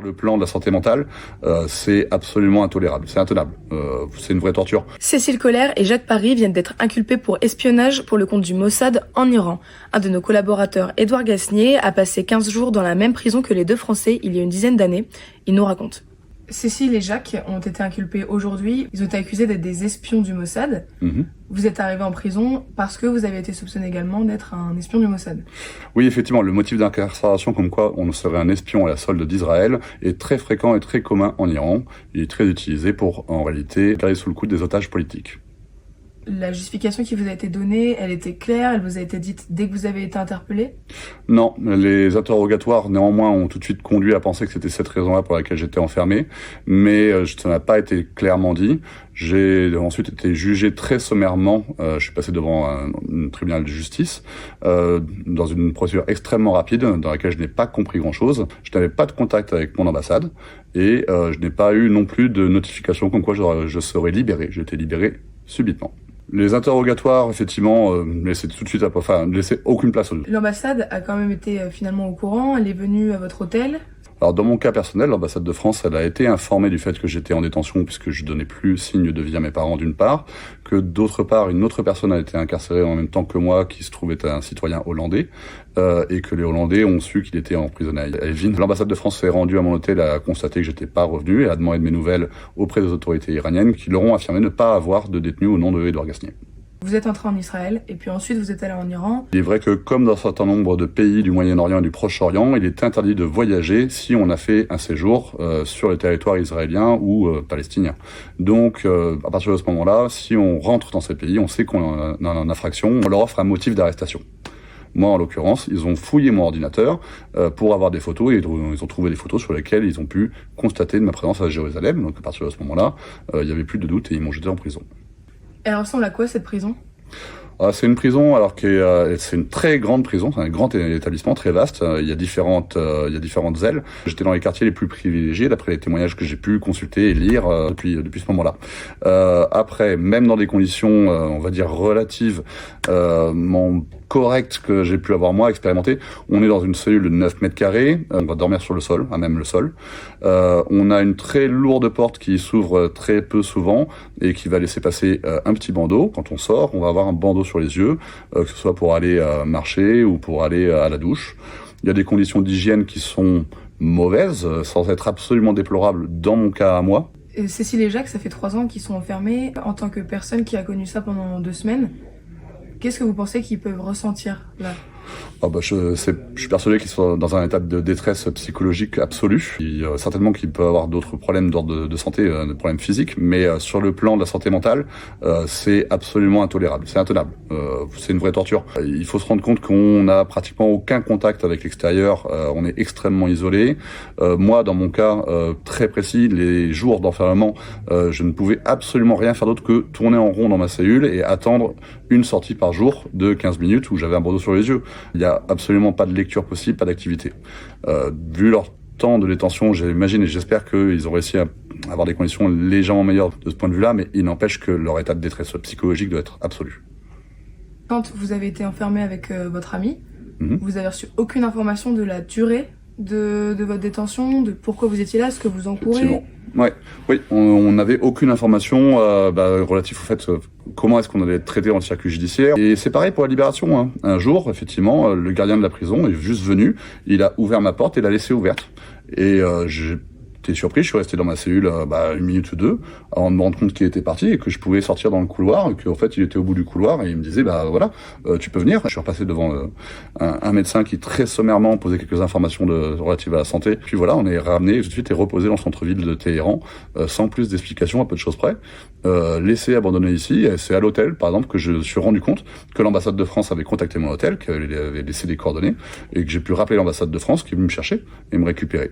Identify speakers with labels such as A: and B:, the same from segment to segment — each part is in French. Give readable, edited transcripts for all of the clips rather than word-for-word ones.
A: Sur le plan de la santé mentale, c'est absolument intolérable, c'est intenable, c'est une vraie torture.
B: Cécile Colère et Jacques Paris viennent d'être inculpés pour espionnage pour le compte du Mossad en Iran. Un de nos collaborateurs, Édouard Gasnier, a passé 15 jours dans la même prison que les deux Français il y a une dizaine d'années. Il nous raconte. Cécile et Jacques ont été inculpés aujourd'hui. Ils ont été accusés d'être des espions du Mossad. Vous êtes arrivés en prison parce que vous avez été soupçonné également d'être un espion du Mossad.
A: Oui, effectivement, le motif d'incarcération comme quoi on serait un espion à la solde d'Israël est très fréquent et très commun en Iran. Il est très utilisé pour, en réalité, garder sous le coude des otages politiques.
B: La justification qui vous a été donnée, elle était claire, elle vous a été dite dès que vous avez été interpellé?
A: Non, les interrogatoires néanmoins ont tout de suite conduit à penser que c'était cette raison-là pour laquelle j'étais enfermé, mais ça n'a pas été clairement dit. J'ai ensuite été jugé très sommairement, je suis passé devant un tribunal de justice, dans une procédure extrêmement rapide dans laquelle je n'ai pas compris grand-chose. Je n'avais pas de contact avec mon ambassade et je n'ai pas eu non plus de notification comme quoi je serais libéré. J'ai été libéré subitement. Les interrogatoires, effectivement, laissaient tout de suite, ne laissaient aucune place au doute.
B: L'ambassade a quand même été finalement au courant, elle est venue à votre hôtel.
A: Alors dans mon cas personnel, l'ambassade de France, elle a été informée du fait que j'étais en détention puisque je donnais plus signe de vie à mes parents d'une part, que d'autre part une autre personne a été incarcérée en même temps que moi qui se trouvait un citoyen hollandais et que les Hollandais ont su qu'il était emprisonné à Evin. L'ambassade de France s'est rendue à mon hôtel, a constaté que j'étais pas revenu et a demandé de mes nouvelles auprès des autorités iraniennes qui leur ont affirmé ne pas avoir de détenu au nom de Édouard Gasnier.
B: Vous êtes entré en Israël et puis ensuite vous êtes allé en Iran.
A: Il est vrai que comme dans un certain nombre de pays du Moyen-Orient et du Proche-Orient, il est interdit de voyager si on a fait un séjour sur le territoire israélien ou palestinien. Donc à partir de ce moment-là, si on rentre dans ces pays, on sait qu'on est en infraction, on leur offre un motif d'arrestation. Moi, en l'occurrence, ils ont fouillé mon ordinateur pour avoir des photos et ils ont trouvé des photos sur lesquelles ils ont pu constater de ma présence à Jérusalem. Donc à partir de ce moment-là, il n'y avait plus de doute et ils m'ont jeté en prison.
B: Elle ressemble à quoi cette prison?
A: C'est une prison, alors que c'est une très grande prison, c'est un grand établissement très vaste. Il y a différentes ailes. J'étais dans les quartiers les plus privilégiés, d'après les témoignages que j'ai pu consulter et lire depuis ce moment-là. Après, même dans des conditions, on va dire relatives, correctes que j'ai pu avoir moi expérimenté, on est dans une cellule de 9 mètres carrés. On va dormir sur le sol, à même le sol. On a une très lourde porte qui s'ouvre très peu souvent et qui va laisser passer un petit bandeau. Quand on sort, on va avoir un bandeau sur les yeux, que ce soit pour aller marcher ou pour aller à la douche. Il y a des conditions d'hygiène qui sont mauvaises, sans être absolument déplorables dans mon cas à moi.
B: Cécile et Jacques, ça fait 3 ans qu'ils sont enfermés. En tant que personne qui a connu ça pendant 2 semaines, qu'est-ce que vous pensez qu'ils peuvent ressentir là?
A: Je suis persuadé qu'ils sont dans un état de détresse psychologique absolue. Certainement qu'ils peuvent avoir d'autres problèmes d'ordre de santé, des problèmes physiques, mais sur le plan de la santé mentale, c'est absolument intolérable, c'est intenable. C'est une vraie torture. Il faut se rendre compte qu'on n'a pratiquement aucun contact avec l'extérieur, on est extrêmement isolé. Moi, dans mon cas très précis, les jours d'enfermement, je ne pouvais absolument rien faire d'autre que tourner en rond dans ma cellule et attendre une sortie par jour de 15 minutes où j'avais un bandeau sur les yeux. Il n'y a absolument pas de lecture possible, pas d'activité. Vu leur temps de détention, j'imagine et j'espère qu'ils ont réussi à avoir des conditions légèrement meilleures de ce point de vue-là, mais il n'empêche que leur état de détresse psychologique doit être absolu.
B: Quand vous avez été enfermé avec votre ami, vous avez reçu aucune information de la durée de votre détention, de pourquoi vous étiez là, ce que vous encourez?
A: Oui, on n'avait aucune information relative au fait comment est-ce qu'on allait être traité dans le circuit judiciaire. Et c'est pareil pour la libération. Hein. Un jour, effectivement, le gardien de la prison est juste venu, il a ouvert ma porte et l'a laissée ouverte. Et j'étais surpris, je suis resté dans ma cellule 1 minute ou 2 avant de me rendre compte qu'il était parti et que je pouvais sortir dans le couloir et qu'en fait il était au bout du couloir et il me disait tu peux venir. Je suis repassé devant un médecin qui très sommairement posait quelques informations relatives à la santé. Puis voilà, on est ramené tout de suite et reposé dans le centre-ville de Téhéran sans plus d'explications, à peu de choses près. Laissé abandonné ici, et c'est à l'hôtel par exemple que je me suis rendu compte que l'ambassade de France avait contacté mon hôtel, qu'elle avait laissé des coordonnées et que j'ai pu rappeler l'ambassade de France qui est venue me chercher et me récupérer.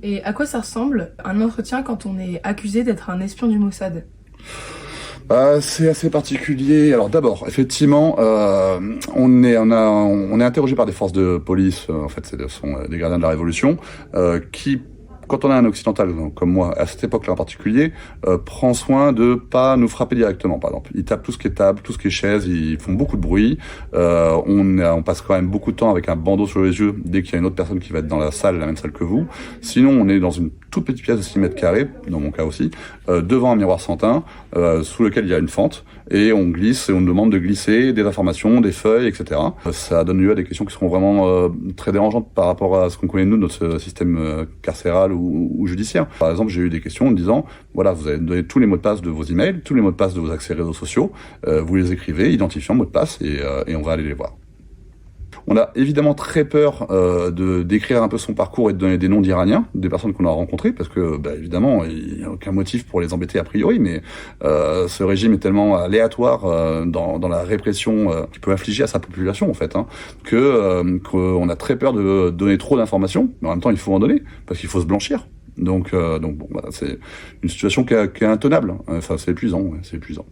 B: Et à quoi ça ressemble un entretien quand on est accusé d'être un espion du Mossad?
A: C'est assez particulier. Alors d'abord, effectivement, on est interrogé par des forces de police. En fait, ce sont des gardiens de la Révolution qui Quand on a un occidental comme moi, à cette époque-là en particulier, prend soin de pas nous frapper directement, par exemple. Ils tapent tout ce qui est table, tout ce qui est chaise, ils font beaucoup de bruit. On passe quand même beaucoup de temps avec un bandeau sur les yeux dès qu'il y a une autre personne qui va être dans la salle, la même salle que vous. Sinon, on est dans une toute petite pièce de 6 mètres carrés, dans mon cas aussi, devant un miroir sans teint, sous lequel il y a une fente, et on glisse et on nous demande de glisser des informations, des feuilles, etc. Ça donne lieu à des questions qui seront vraiment très dérangeantes par rapport à ce qu'on connaît nous de notre système carcéral ou judiciaire. Par exemple, j'ai eu des questions en me disant, voilà, vous avez donné tous les mots de passe de vos emails, tous les mots de passe de vos accès réseaux sociaux, vous les écrivez, identifiant mot de passe, et on va aller les voir. On a évidemment très peur d'écrire un peu son parcours et de donner des noms d'Iraniens, des personnes qu'on a rencontrées, parce que évidemment, il n'y a aucun motif pour les embêter a priori, mais ce régime est tellement aléatoire dans la répression qu'il peut infliger à sa population, en fait, qu'on a très peur de donner trop d'informations, mais en même temps, il faut en donner, parce qu'il faut se blanchir. Donc bon, voilà, c'est une situation qui est intenable. Enfin, c'est épuisant, ouais, c'est épuisant.